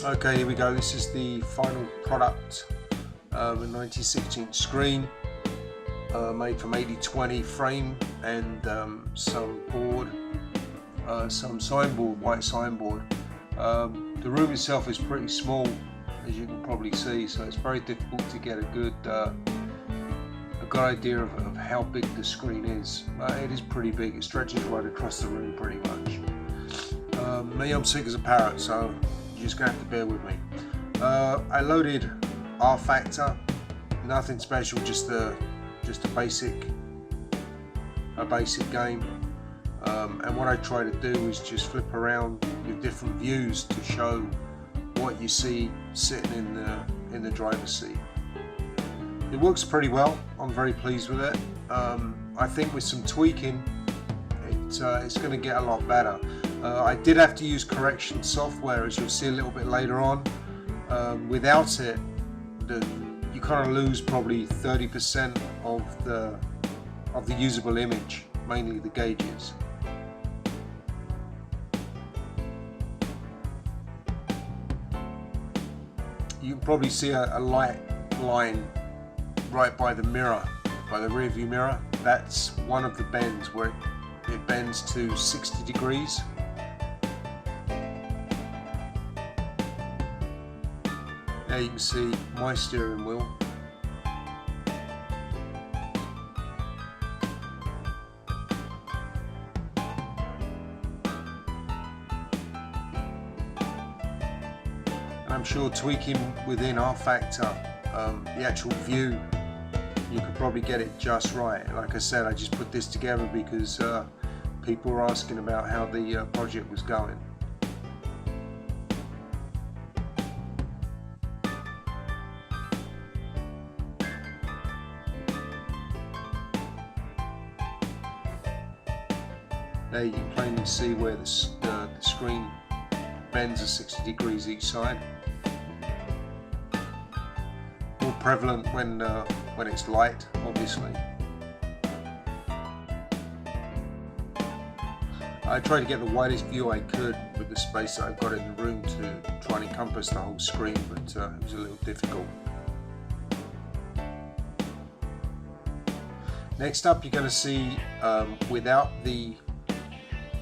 Okay, here we go. This is the final product of a 96-inch screen made from 80/20 frame and some board, some signboard, white signboard. The room itself is pretty small, as you can probably see, so it's very difficult to get a good idea of how big the screen is. It is pretty big. It stretches right across the room pretty much. Me, I'm sick as a parrot, so you're just gonna have to bear with me. I loaded rFactor, nothing special, just a basic game. And what I try to do is just flip around with different views to show what you see sitting in the driver's seat. It works pretty well. I'm very pleased with it. I think with some tweaking, it's going to get a lot better. I did have to use correction software, as you'll see a little bit later on. Without it, you kind of lose probably 30% of the usable image, mainly the gauges. You can probably see a light line right by the mirror, by the rear view mirror. That's one of the bends where it bends to 60 degrees. There you can see my steering wheel. I'm sure tweaking within rFactor, the actual view, you could probably get it just right. Like I said, I just put this together because people were asking about how the project was going. There you can plainly see where the screen bends at 60 degrees each side. More prevalent when it's light, obviously. I tried to get the widest view I could with the space that I've got in the room to try and encompass the whole screen, but it was a little difficult. Next up, you're going to see without the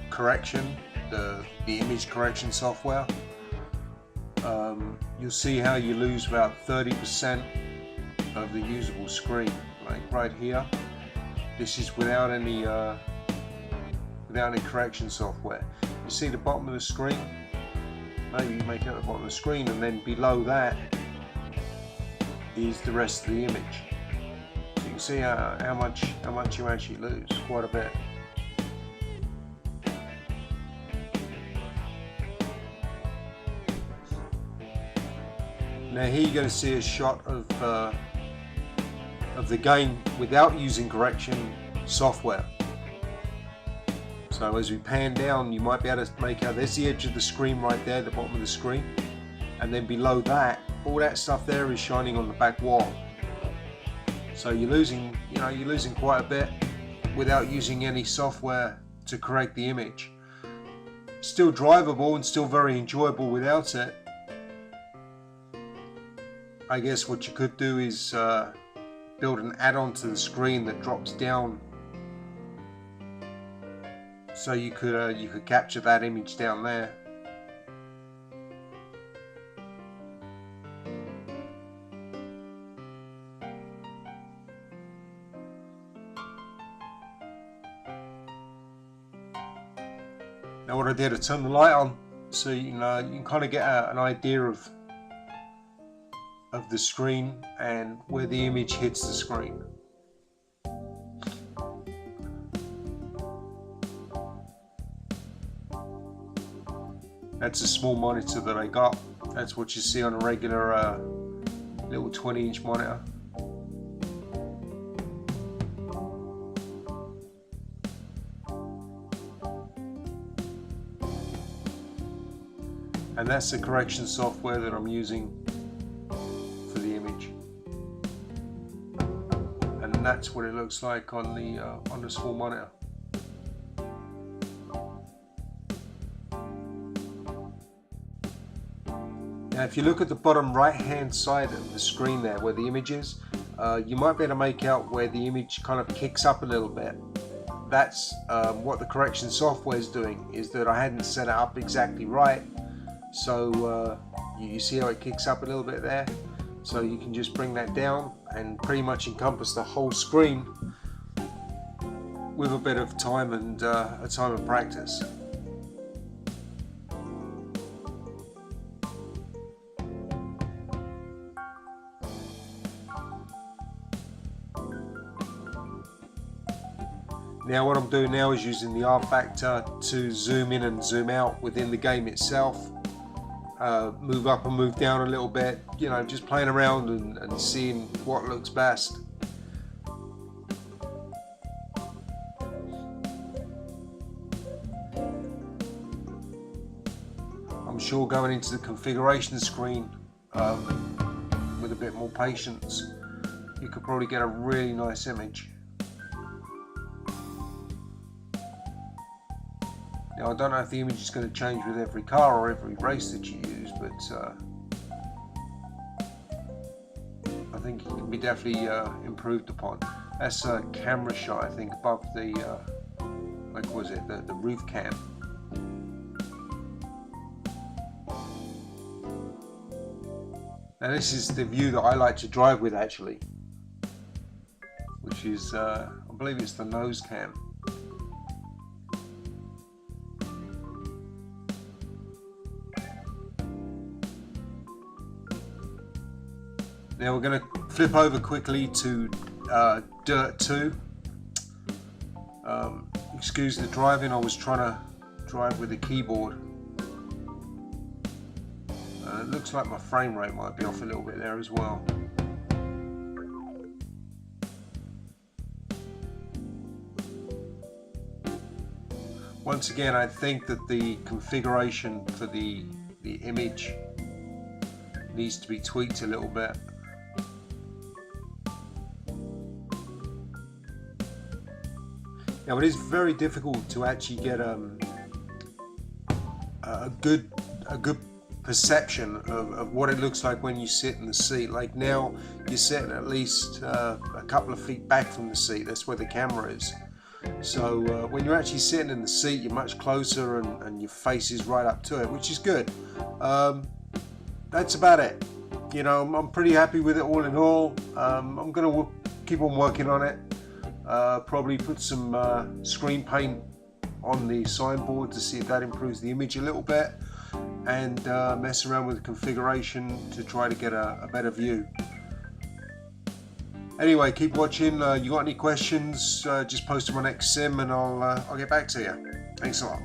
correction, the image correction software, you'll see how you lose about 30% of the usable screen. Like right here, this is without any correction software. You see the bottom of the screen? Maybe you make it at the bottom of the screen, and then below that is the rest of the image. So you can see how much you actually lose, quite a bit. Now here you're going to see a shot of the game without using correction software. So as we pan down, you might be able to make out, there's the edge of the screen right there, the bottom of the screen, and then below that, all that stuff there is shining on the back wall. So you're losing quite a bit without using any software to correct the image. Still drivable and still very enjoyable without it. I guess what you could do is build an add-on to the screen that drops down, so you could capture that image down there. Now what I did, I turned the light on, so you can kind of get an idea of the screen and where the image hits the screen. That's a small monitor that I got. That's what you see on a regular little 20-inch monitor. And that's the correction software that I'm using for the image. And that's what it looks like on the small monitor. Now if you look at the bottom right hand side of the screen there where the image is, you might be able to make out where the image kind of kicks up a little bit. That's what the correction software is doing, is that I hadn't set it up exactly right. So you see how it kicks up a little bit there? So you can just bring that down and pretty much encompass the whole screen with a bit of time and a time of practice. Now what I'm doing now is using the R factor to zoom in and zoom out within the game itself. Move up and move down a little bit, you know, just playing around and seeing what looks best. I'm sure going into the configuration screen with a bit more patience, you could probably get a really nice image. Now I don't know if the image is going to change with every car or every race that you use, but I think it can be definitely improved upon. That's a camera shot, I think, above the, like was it, the roof cam. Now this is the view that I like to drive with actually, which is, I believe it's the nose cam. Now we're going to flip over quickly to Dirt 2. Excuse the driving, I was trying to drive with the keyboard. It looks like my frame rate might be off a little bit there as well. Once again, I think that the configuration for the image needs to be tweaked a little bit. Now it is very difficult to actually get a good perception of what it looks like when you sit in the seat. Like now you're sitting at least a couple of feet back from the seat, that's where the camera is. So when you're actually sitting in the seat, you're much closer and your face is right up to it, which is good. That's about it. You know, I'm pretty happy with it all in all. I'm going to keep on working on it. Probably put some screen paint on the signboard to see if that improves the image a little bit, and mess around with the configuration to try to get a better view. Anyway, keep watching. You got any questions, just post them on Xsim and I'll get back to you. Thanks a lot.